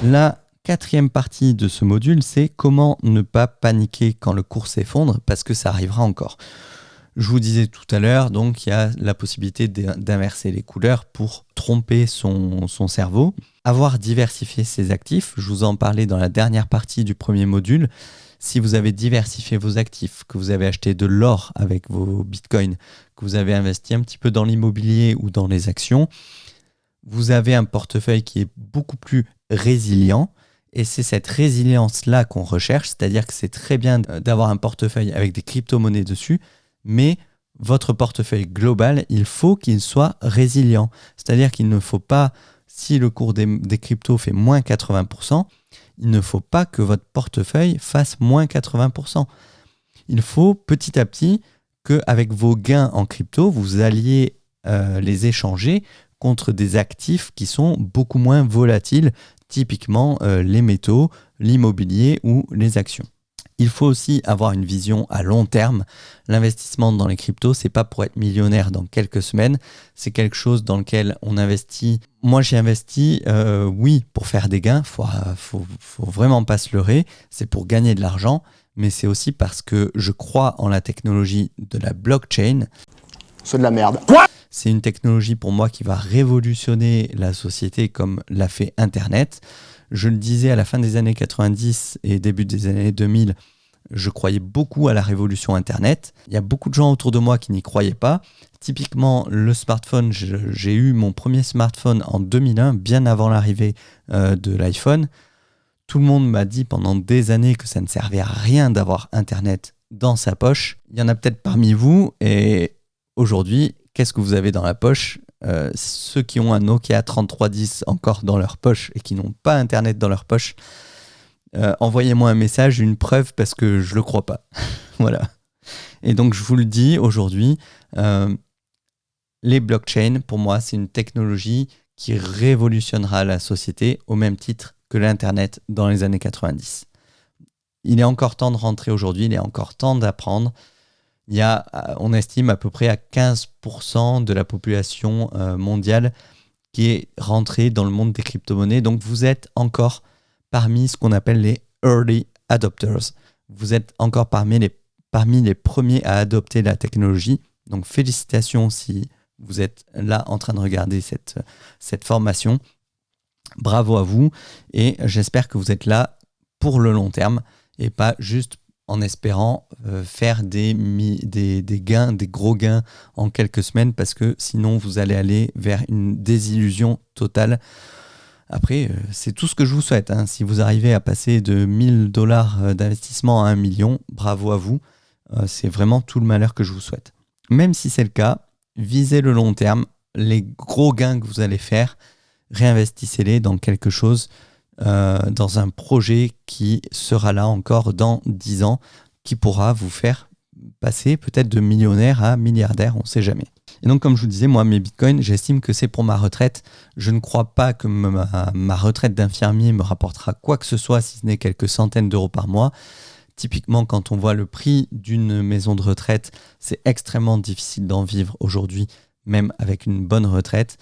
La quatrième partie de ce module, c'est comment ne pas paniquer quand le cours s'effondre, parce que ça arrivera encore. Je vous disais tout à l'heure, donc il y a la possibilité d'inverser les couleurs pour tromper son cerveau. Avoir diversifié ses actifs, je vous en parlais dans la dernière partie du premier module. Si vous avez diversifié vos actifs, que vous avez acheté de l'or avec vos bitcoins, que vous avez investi un petit peu dans l'immobilier ou dans les actions, vous avez un portefeuille qui est beaucoup plus résilient. Et c'est cette résilience-là qu'on recherche, c'est-à-dire que c'est très bien d'avoir un portefeuille avec des crypto-monnaies dessus, mais votre portefeuille global, il faut qu'il soit résilient. C'est-à-dire qu'il ne faut pas, si le cours des cryptos fait moins 80%, il ne faut pas que votre portefeuille fasse moins 80%. Il faut petit à petit qu'avec vos gains en crypto, vous alliez les échanger contre des actifs qui sont beaucoup moins volatiles, typiquement les métaux, l'immobilier ou les actions. Il faut aussi avoir une vision à long terme. L'investissement dans les cryptos, c'est pas pour être millionnaire dans quelques semaines. C'est quelque chose dans lequel on investit. Moi, j'ai investi, oui, pour faire des gains. Faut vraiment pas se leurrer. C'est pour gagner de l'argent, mais c'est aussi parce que je crois en la technologie de la blockchain. C'est de la merde. C'est une technologie pour moi qui va révolutionner la société comme l'a fait Internet. Je le disais à la fin des années 90 et début des années 2000, je croyais beaucoup à la révolution Internet. Il y a beaucoup de gens autour de moi qui n'y croyaient pas. Typiquement, le smartphone, j'ai eu mon premier smartphone en 2001, bien avant l'arrivée de l'iPhone. Tout le monde m'a dit pendant des années que ça ne servait à rien d'avoir Internet dans sa poche. Il y en a peut-être parmi vous, et aujourd'hui, qu'est-ce que vous avez dans la poche ? Ceux qui ont un Nokia 3310 encore dans leur poche et qui n'ont pas Internet dans leur poche, envoyez-moi un message, une preuve, parce que je ne le crois pas. Voilà. Et donc, je vous le dis aujourd'hui, les blockchains, pour moi, c'est une technologie qui révolutionnera la société au même titre que l'Internet dans les années 90. Il est encore temps de rentrer aujourd'hui, il est encore temps d'apprendre. Il y a, on estime à peu près à 15% de la population mondiale qui est rentrée dans le monde des crypto-monnaies. Donc, vous êtes encore parmi ce qu'on appelle les early adopters. Vous êtes encore parmi les premiers à adopter la technologie. Donc, félicitations si vous êtes là en train de regarder cette formation. Bravo à vous et j'espère que vous êtes là pour le long terme et pas juste en espérant faire des gains, des gros gains en quelques semaines, parce que sinon vous allez aller vers une désillusion totale. Après, c'est tout ce que je vous souhaite, hein. Si vous arrivez à passer de $1000 d'investissement à 1 million, bravo à vous. C'est vraiment tout le malheur que je vous souhaite. Même si c'est le cas, visez le long terme. Les gros gains que vous allez faire, réinvestissez-les dans quelque chose, dans un projet qui sera là encore dans 10 ans, qui pourra vous faire passer peut-être de millionnaire à milliardaire, on ne sait jamais. Et donc, comme je vous disais, moi, mes bitcoins, j'estime que c'est pour ma retraite. Je ne crois pas que ma retraite d'infirmier me rapportera quoi que ce soit, si ce n'est quelques centaines d'euros par mois. Typiquement, quand on voit le prix d'une maison de retraite, c'est extrêmement difficile d'en vivre aujourd'hui, même avec une bonne retraite.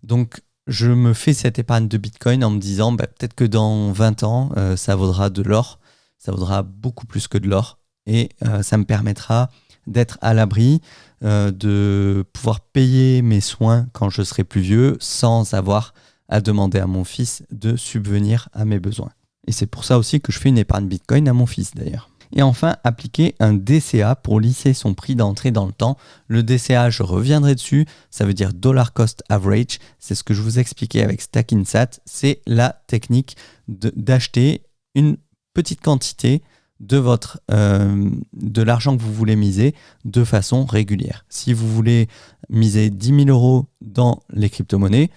Donc, je me fais cette épargne de Bitcoin en me disant peut-être que dans 20 ans, ça vaudra de l'or. Ça vaudra beaucoup plus que de l'or. Et ça me permettra d'être à l'abri, de pouvoir payer mes soins quand je serai plus vieux sans avoir à demander à mon fils de subvenir à mes besoins. Et c'est pour ça aussi que je fais une épargne Bitcoin à mon fils d'ailleurs. Et enfin, appliquer un DCA pour lisser son prix d'entrée dans le temps. Le DCA, je reviendrai dessus, ça veut dire Dollar Cost Average. C'est ce que je vous expliquais avec Stackinsat. C'est la technique d'acheter une petite quantité de l'argent que vous voulez miser de façon régulière. Si vous voulez miser 10 000 euros dans les crypto-monnaies,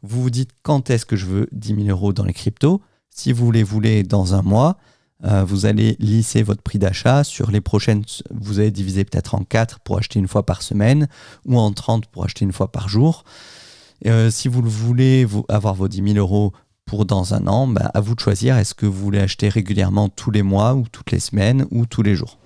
vous vous dites quand est-ce que je veux 10 000 euros dans les cryptos. Si vous les voulez dans un mois, vous allez lisser votre prix d'achat. Sur les prochaines, vous allez diviser peut-être en 4 pour acheter une fois par semaine ou en 30 pour acheter une fois par jour. Si vous voulez avoir vos 10 000 euros pour dans un an, à vous de choisir. Est-ce que vous voulez acheter régulièrement tous les mois ou toutes les semaines ou tous les jours ?